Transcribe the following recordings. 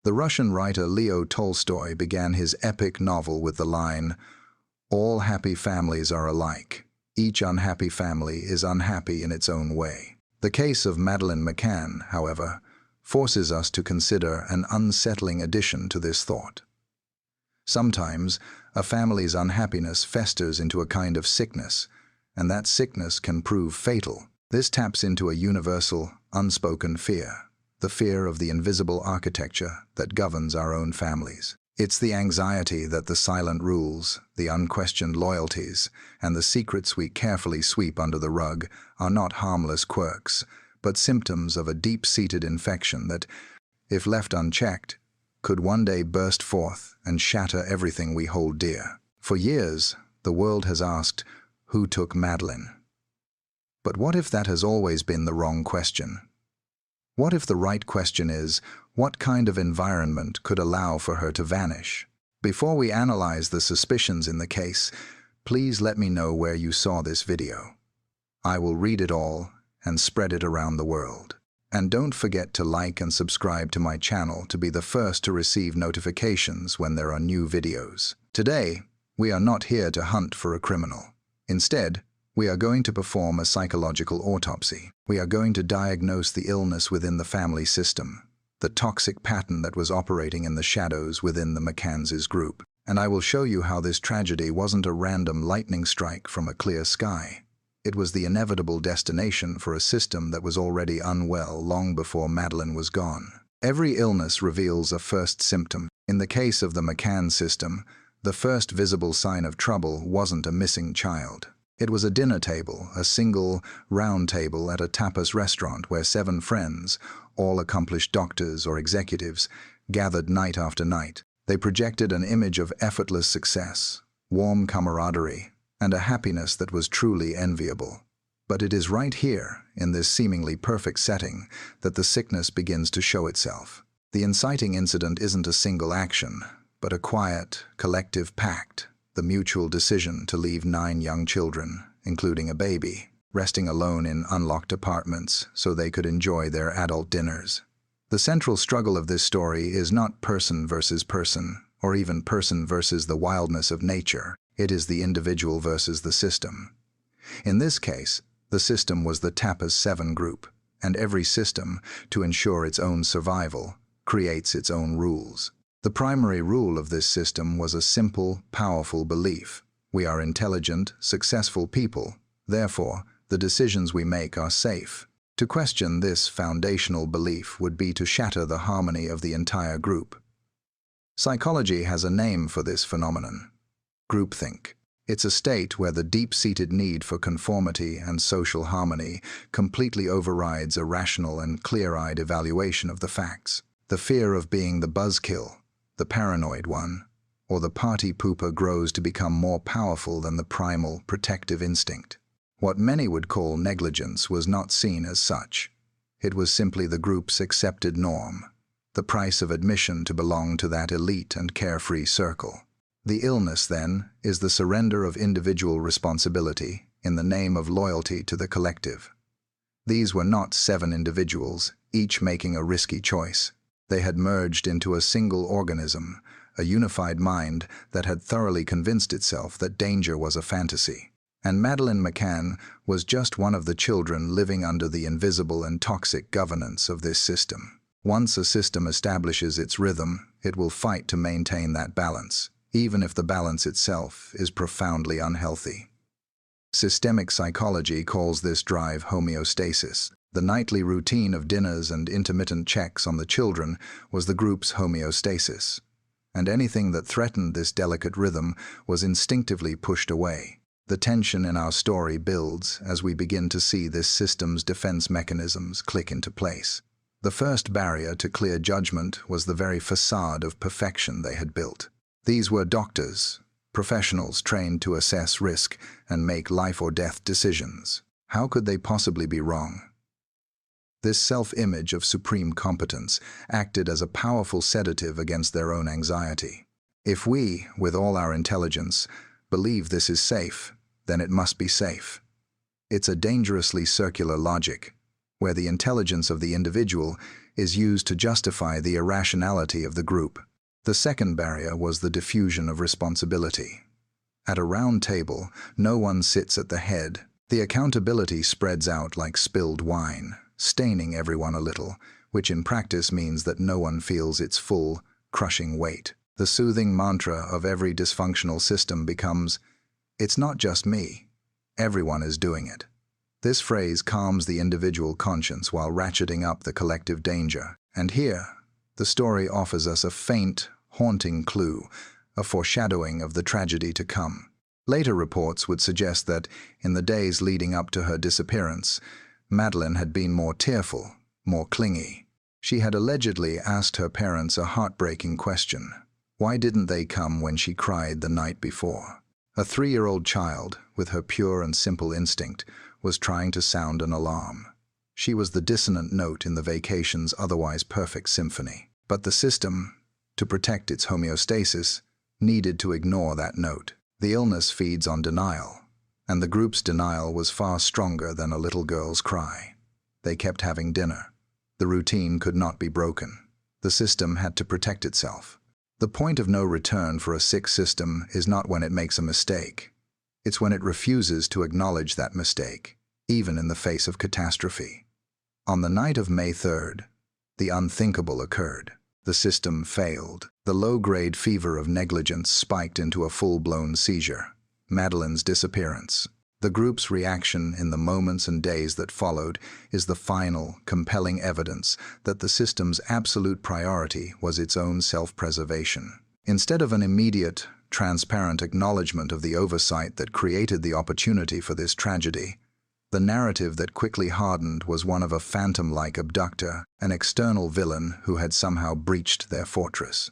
The Russian writer Leo Tolstoy began his epic novel with the line, "All happy families are alike. Each unhappy family is unhappy in its own way." The case of Madeleine McCann, however, forces us to consider an unsettling addition to this thought. Sometimes, a family's unhappiness festers into a kind of sickness, and that sickness can prove fatal. This taps into a universal, unspoken fear, the fear of the invisible architecture that governs our own families. It's the anxiety that the silent rules, the unquestioned loyalties, and the secrets we carefully sweep under the rug are not harmless quirks, but symptoms of a deep-seated infection that, if left unchecked, could one day burst forth and shatter everything we hold dear. For years, the world has asked, who took Madeleine? But what if that has always been the wrong question? What if the right question is, what kind of environment could allow for her to vanish? Before we analyze the suspicions in the case, please let me know where you saw this video. I will read it all and spread it around the world. And don't forget to like and subscribe to my channel to be the first to receive notifications when there are new videos. Today, we are not here to hunt for a criminal. Instead, we are going to perform a psychological autopsy. We are going to diagnose the illness within the family system, the toxic pattern that was operating in the shadows within the McCanns' group. And I will show you how this tragedy wasn't a random lightning strike from a clear sky. It was the inevitable destination for a system that was already unwell long before Madeleine was gone. Every illness reveals a first symptom. In the case of the McCann system, the first visible sign of trouble wasn't a missing child. It was a dinner table, a single, round table at a tapas restaurant where 7 friends, all accomplished doctors or executives, gathered night after night. They projected an image of effortless success, warm camaraderie, and a happiness that was truly enviable. But it is right here, in this seemingly perfect setting, that the sickness begins to show itself. The inciting incident isn't a single action, but a quiet, collective pact, the mutual decision to leave 9 young children, including a baby, resting alone in unlocked apartments so they could enjoy their adult dinners. The central struggle of this story is not person versus person, or even person versus the wildness of nature. It is the individual versus the system. In this case, the system was the Tapas 7 group, and every system, to ensure its own survival, creates its own rules. The primary rule of this system was a simple, powerful belief. We are intelligent, successful people. Therefore, the decisions we make are safe. To question this foundational belief would be to shatter the harmony of the entire group. Psychology has a name for this phenomenon: groupthink. It's a state where the deep-seated need for conformity and social harmony completely overrides a rational and clear-eyed evaluation of the facts. The fear of being the buzzkill, the paranoid one, or the party pooper grows to become more powerful than the primal, protective instinct. What many would call negligence was not seen as such. It was simply the group's accepted norm, the price of admission to belong to that elite and carefree circle. The illness, then, is the surrender of individual responsibility in the name of loyalty to the collective. These were not 7 individuals, each making a risky choice. They had merged into a single organism, a unified mind that had thoroughly convinced itself that danger was a fantasy. And Madeleine McCann was just one of the children living under the invisible and toxic governance of this system. Once a system establishes its rhythm, it will fight to maintain that balance, even if the balance itself is profoundly unhealthy. Systemic psychology calls this drive homeostasis. The nightly routine of dinners and intermittent checks on the children was the group's homeostasis, and anything that threatened this delicate rhythm was instinctively pushed away. The tension in our story builds as we begin to see this system's defense mechanisms click into place. The first barrier to clear judgment was the very facade of perfection they had built. These were doctors, professionals trained to assess risk and make life-or-death decisions. How could they possibly be wrong? This self-image of supreme competence acted as a powerful sedative against their own anxiety. If we, with all our intelligence, believe this is safe, then it must be safe. It's a dangerously circular logic. where the intelligence of the individual is used to justify the irrationality of the group. The second barrier was the diffusion of responsibility. At a round table, no one sits at the head. The accountability spreads out like spilled wine, staining everyone a little, which in practice means that no one feels its full, crushing weight. The soothing mantra of every dysfunctional system becomes, "It's not just me. Everyone is doing it." This phrase calms the individual conscience while ratcheting up the collective danger. And here, the story offers us a faint, haunting clue, a foreshadowing of the tragedy to come. Later reports would suggest that, in the days leading up to her disappearance, Madeleine had been more tearful, more clingy. She had allegedly asked her parents a heartbreaking question. Why didn't they come when she cried the night before? A 3-year-old child, with her pure and simple instinct, was trying to sound an alarm. She was the dissonant note in the vacation's otherwise perfect symphony. But the system, to protect its homeostasis, needed to ignore that note. The illness feeds on denial, and the group's denial was far stronger than a little girl's cry. They kept having dinner. The routine could not be broken. The system had to protect itself. The point of no return for a sick system is not when it makes a mistake. It's when it refuses to acknowledge that mistake, even in the face of catastrophe. On the night of May 3rd, the unthinkable occurred. The system failed. The low-grade fever of negligence spiked into a full-blown seizure. Madeleine's disappearance. The group's reaction in the moments and days that followed is the final, compelling evidence that the system's absolute priority was its own self-preservation. Instead of an immediate, transparent acknowledgement of the oversight that created the opportunity for this tragedy, the narrative that quickly hardened was one of a phantom-like abductor, an external villain who had somehow breached their fortress.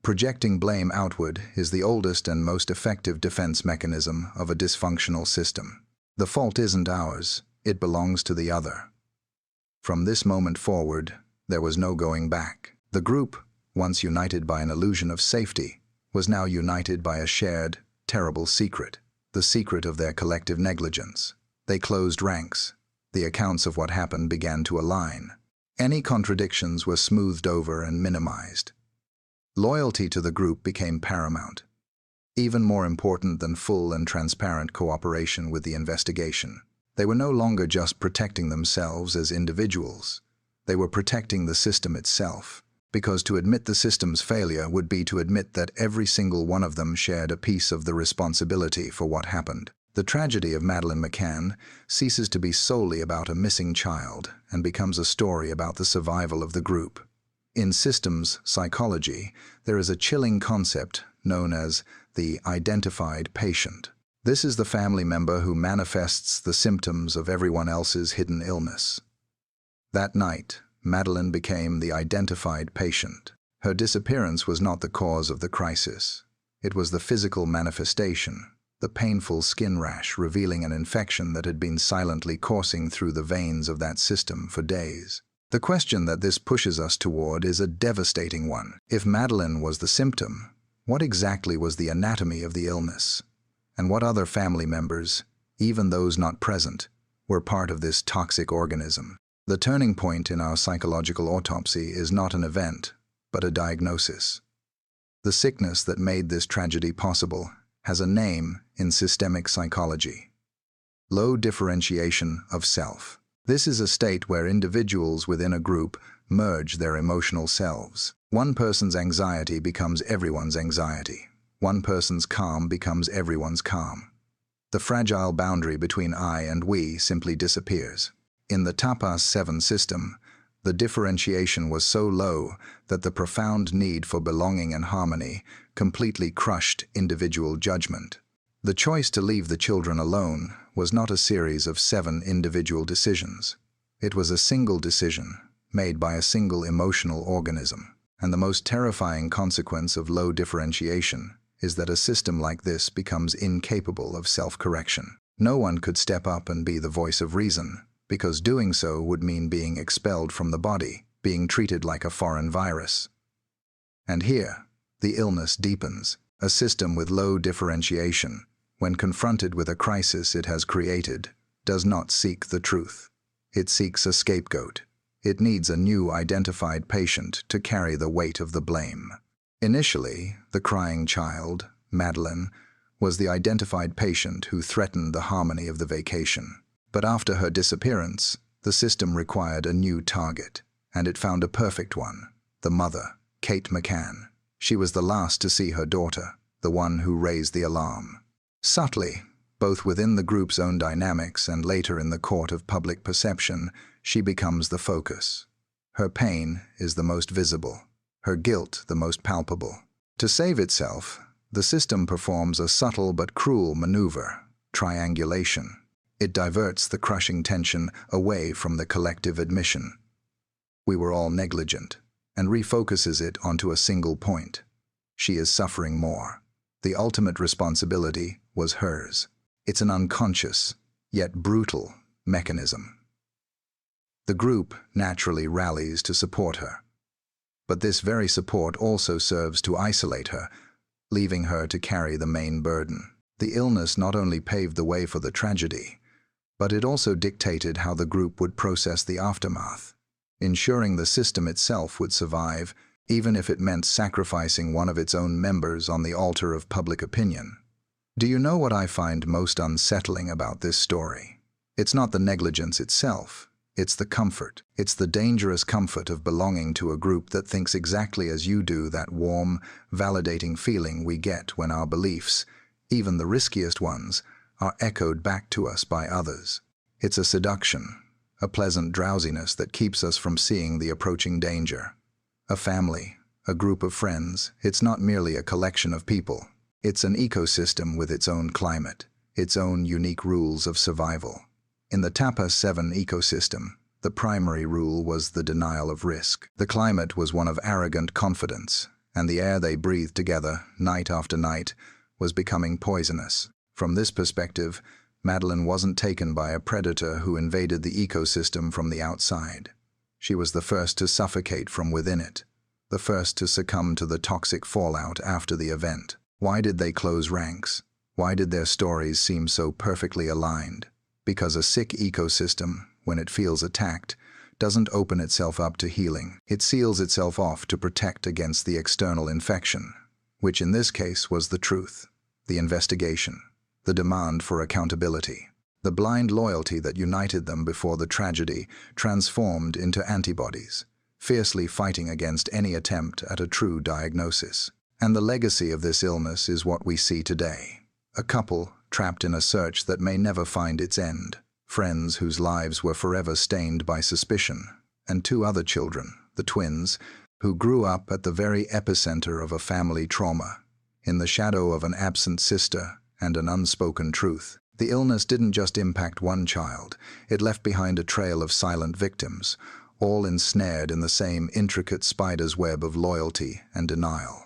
Projecting blame outward is the oldest and most effective defense mechanism of a dysfunctional system. The fault isn't ours, it belongs to the other. From this moment forward, there was no going back. The group, once united by an illusion of safety, was now united by a shared, terrible secret, the secret of their collective negligence. They closed ranks. The accounts of what happened began to align. Any contradictions were smoothed over and minimized. Loyalty to the group became paramount, even more important than full and transparent cooperation with the investigation. They were no longer just protecting themselves as individuals. They were protecting the system itself, because to admit the system's failure would be to admit that every single one of them shared a piece of the responsibility for what happened. The tragedy of Madeleine McCann ceases to be solely about a missing child and becomes a story about the survival of the group. In systems psychology, there is a chilling concept known as the identified patient. This is the family member who manifests the symptoms of everyone else's hidden illness. That night, Madeleine became the identified patient. Her disappearance was not the cause of the crisis. It was the physical manifestation, the painful skin rash revealing an infection that had been silently coursing through the veins of that system for days. The question that this pushes us toward is a devastating one. If Madeleine was the symptom, what exactly was the anatomy of the illness? And what other family members, even those not present, were part of this toxic organism? The turning point in our psychological autopsy is not an event, but a diagnosis. The sickness that made this tragedy possible has a name in systemic psychology: low differentiation of self. This is a state where individuals within a group merge their emotional selves. One person's anxiety becomes everyone's anxiety. One person's calm becomes everyone's calm. The fragile boundary between I and we simply disappears. In the Tapas 7 system, the differentiation was so low that the profound need for belonging and harmony completely crushed individual judgment. The choice to leave the children alone was not a series of 7 individual decisions. It was a single decision, made by a single emotional organism. And the most terrifying consequence of low differentiation is that a system like this becomes incapable of self-correction. No one could step up and be the voice of reason, because doing so would mean being expelled from the body, being treated like a foreign virus. And here, the illness deepens. A system with low differentiation, when confronted with a crisis it has created, does not seek the truth. It seeks a scapegoat. It needs a new identified patient to carry the weight of the blame. Initially, the crying child, Madeleine, was the identified patient who threatened the harmony of the vacation. But after her disappearance, the system required a new target, and it found a perfect one: the mother, Kate McCann. She was the last to see her daughter, the one who raised the alarm. Subtly, both within the group's own dynamics and later in the court of public perception, she becomes the focus. Her pain is the most visible, her guilt the most palpable. To save itself, the system performs a subtle but cruel maneuver: triangulation. It diverts the crushing tension away from the collective admission: we were all negligent, and refocuses it onto a single point: she is suffering more. The ultimate responsibility was hers. It's an unconscious, yet brutal, mechanism. The group naturally rallies to support her. But this very support also serves to isolate her, leaving her to carry the main burden. The illness not only paved the way for the tragedy, but it also dictated how the group would process the aftermath, ensuring the system itself would survive, even if it meant sacrificing one of its own members on the altar of public opinion. Do you know what I find most unsettling about this story? It's not the negligence itself. It's the comfort. It's the dangerous comfort of belonging to a group that thinks exactly as you do, that warm, validating feeling we get when our beliefs, even the riskiest ones, are echoed back to us by others. It's a seduction, a pleasant drowsiness that keeps us from seeing the approaching danger. A family, a group of friends, it's not merely a collection of people. It's an ecosystem with its own climate, its own unique rules of survival. In the Tapa 7 ecosystem, the primary rule was the denial of risk. The climate was one of arrogant confidence, and the air they breathed together, night after night, was becoming poisonous. From this perspective, Madeleine wasn't taken by a predator who invaded the ecosystem from the outside. She was the first to suffocate from within it, the first to succumb to the toxic fallout after the event. Why did they close ranks? Why did their stories seem so perfectly aligned? Because a sick ecosystem, when it feels attacked, doesn't open itself up to healing. It seals itself off to protect against the external infection, which in this case was the truth, the investigation, the demand for accountability. The blind loyalty that united them before the tragedy transformed into antibodies, fiercely fighting against any attempt at a true diagnosis. And the legacy of this illness is what we see today. A couple trapped in a search that may never find its end, friends whose lives were forever stained by suspicion, and two other children, the twins, who grew up at the very epicenter of a family trauma, in the shadow of an absent sister and an unspoken truth. The illness didn't just impact one child, it left behind a trail of silent victims, all ensnared in the same intricate spider's web of loyalty and denial.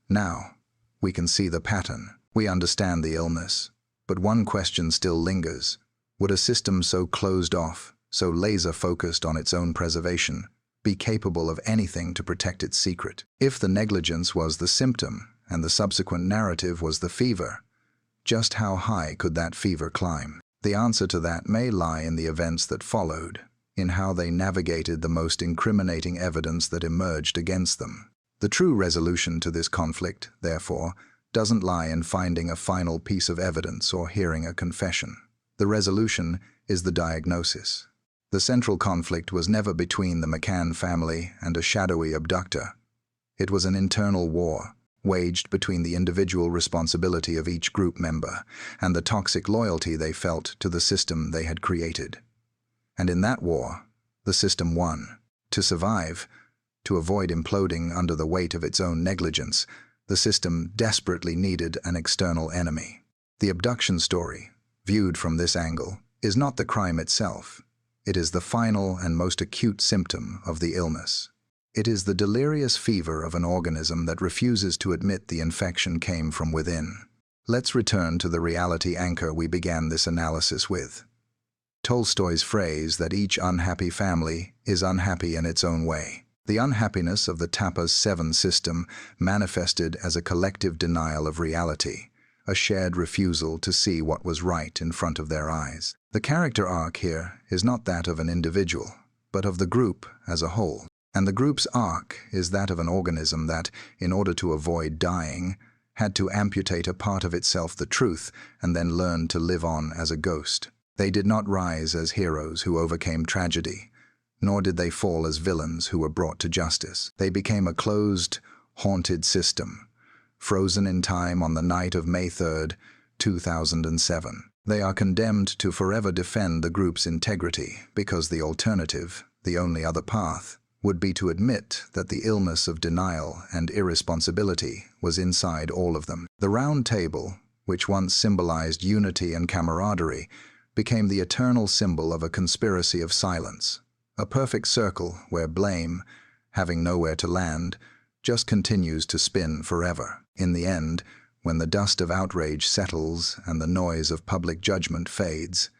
Now, we can see the pattern. We understand the illness. But one question still lingers. Would a system so closed off, so laser-focused on its own preservation, be capable of anything to protect its secret? If the negligence was the symptom and the subsequent narrative was the fever, just how high could that fever climb? The answer to that may lie in the events that followed, in how they navigated the most incriminating evidence that emerged against them. The true resolution to this conflict, therefore, doesn't lie in finding a final piece of evidence or hearing a confession. The resolution is the diagnosis. The central conflict was never between the McCann family and a shadowy abductor. It was an internal war, waged between the individual responsibility of each group member and the toxic loyalty they felt to the system they had created. And in that war, the system won. To survive, to avoid imploding under the weight of its own negligence, the system desperately needed an external enemy. The abduction story, viewed from this angle, is not the crime itself. It is the final and most acute symptom of the illness. It is the delirious fever of an organism that refuses to admit the infection came from within. Let's return to the reality anchor we began this analysis with. Tolstoy's phrase that each unhappy family is unhappy in its own way. The unhappiness of the Tapa 7 system manifested as a collective denial of reality, a shared refusal to see what was right in front of their eyes. The character arc here is not that of an individual, but of the group as a whole. And the group's arc is that of an organism that, in order to avoid dying, had to amputate a part of itself, the truth, and then learn to live on as a ghost. They did not rise as heroes who overcame tragedy, nor did they fall as villains who were brought to justice. They became a closed, haunted system, frozen in time on the night of May 3rd, 2007. They are condemned to forever defend the group's integrity because the alternative, the only other path, would be to admit that the illness of denial and irresponsibility was inside all of them. The round table, which once symbolized unity and camaraderie, became the eternal symbol of a conspiracy of silence, a perfect circle where blame, having nowhere to land, just continues to spin forever. In the end, when the dust of outrage settles and the noise of public judgment fades,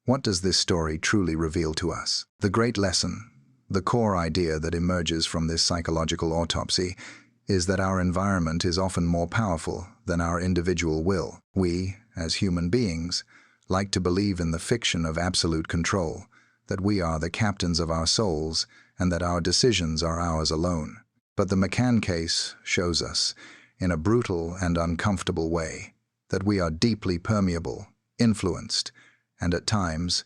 what does this story truly reveal to us? The great lesson, the core idea that emerges from this psychological autopsy, is that our environment is often more powerful than our individual will. We, as human beings, like to believe in the fiction of absolute control, that we are the captains of our souls and that our decisions are ours alone. But the McCann case shows us, in a brutal and uncomfortable way, that we are deeply permeable, influenced, and at times,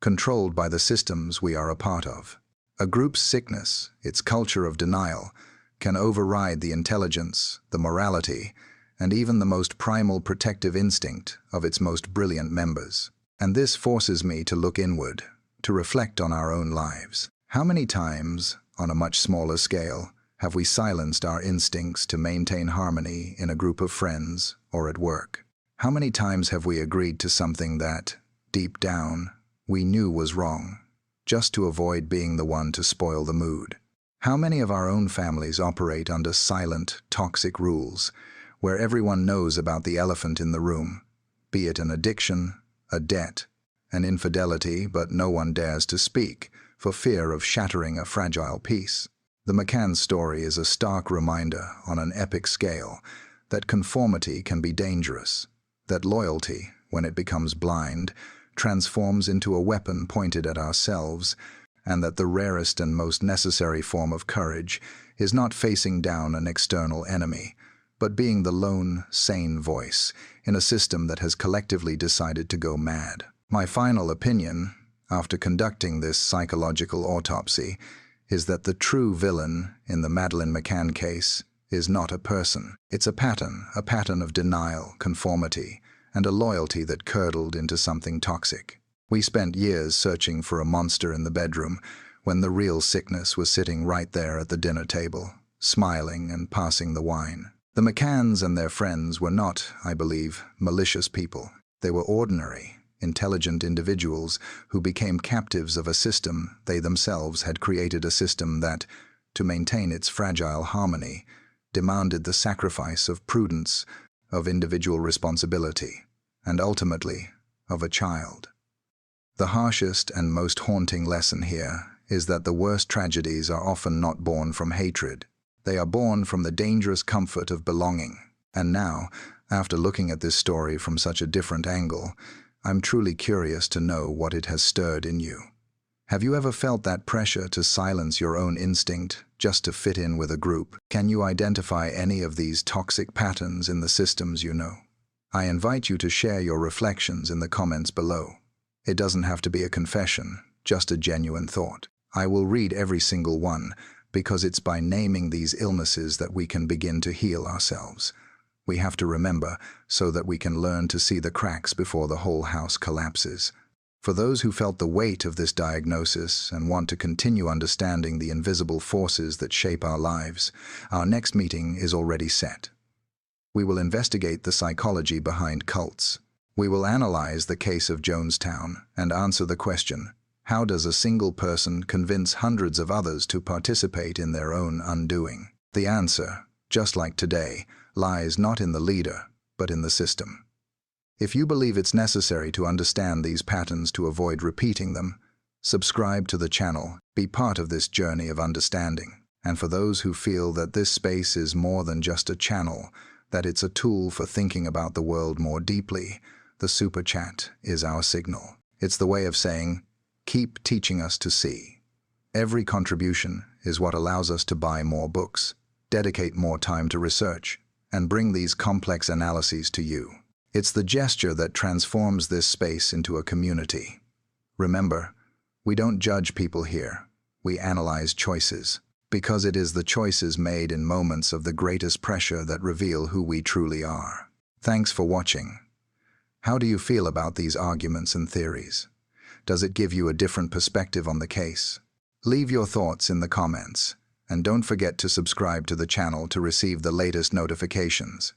controlled by the systems we are a part of. A group's sickness, its culture of denial, can override the intelligence, the morality, and even the most primal protective instinct of its most brilliant members. And this forces me to look inward, to reflect on our own lives. How many times, on a much smaller scale, have we silenced our instincts to maintain harmony in a group of friends or at work? How many times have we agreed to something that, deep down, we knew was wrong, just to avoid being the one to spoil the mood? How many of our own families operate under silent, toxic rules, where everyone knows about the elephant in the room, be it an addiction, a debt, an infidelity, but no one dares to speak for fear of shattering a fragile peace? The McCann story is a stark reminder on an epic scale that conformity can be dangerous, that loyalty, when it becomes blind, transforms into a weapon pointed at ourselves, and that the rarest and most necessary form of courage is not facing down an external enemy, but being the lone, sane voice in a system that has collectively decided to go mad. My final opinion, after conducting this psychological autopsy, is that the true villain in the Madeleine McCann case is not a person. It's a pattern of denial, conformity, and a loyalty that curdled into something toxic. We spent years searching for a monster in the bedroom when the real sickness was sitting right there at the dinner table, smiling and passing the wine. The McCanns and their friends were not, I believe, malicious people. They were ordinary, intelligent individuals who became captives of a system they themselves had created, a system that, to maintain its fragile harmony, demanded the sacrifice of prudence, of individual responsibility, and ultimately, of a child. The harshest and most haunting lesson here is that the worst tragedies are often not born from hatred. They are born from the dangerous comfort of belonging. And now, after looking at this story from such a different angle, I'm truly curious to know what it has stirred in you. Have you ever felt that pressure to silence your own instinct just to fit in with a group? Can you identify any of these toxic patterns in the systems you know? I invite you to share your reflections in the comments below. It doesn't have to be a confession, just a genuine thought. I will read every single one, because it's by naming these illnesses that we can begin to heal ourselves. We have to remember so that we can learn to see the cracks before the whole house collapses. For those who felt the weight of this diagnosis and want to continue understanding the invisible forces that shape our lives, our next meeting is already set. We will investigate the psychology behind cults. We will analyze the case of Jonestown and answer the question, how does a single person convince hundreds of others to participate in their own undoing? The answer, just like today, lies not in the leader, but in the system. If you believe it's necessary to understand these patterns to avoid repeating them, subscribe to the channel, be part of this journey of understanding. And for those who feel that this space is more than just a channel, that it's a tool for thinking about the world more deeply, the super chat is our signal. It's the way of saying, keep teaching us to see. Every contribution is what allows us to buy more books, dedicate more time to research, and bring these complex analyses to you. It's the gesture that transforms this space into a community. Remember, we don't judge people here. We analyze choices, because it is the choices made in moments of the greatest pressure that reveal who we truly are. Thanks for watching. How do you feel about these arguments and theories? Does it give you a different perspective on the case? Leave your thoughts in the comments, and don't forget to subscribe to the channel to receive the latest notifications.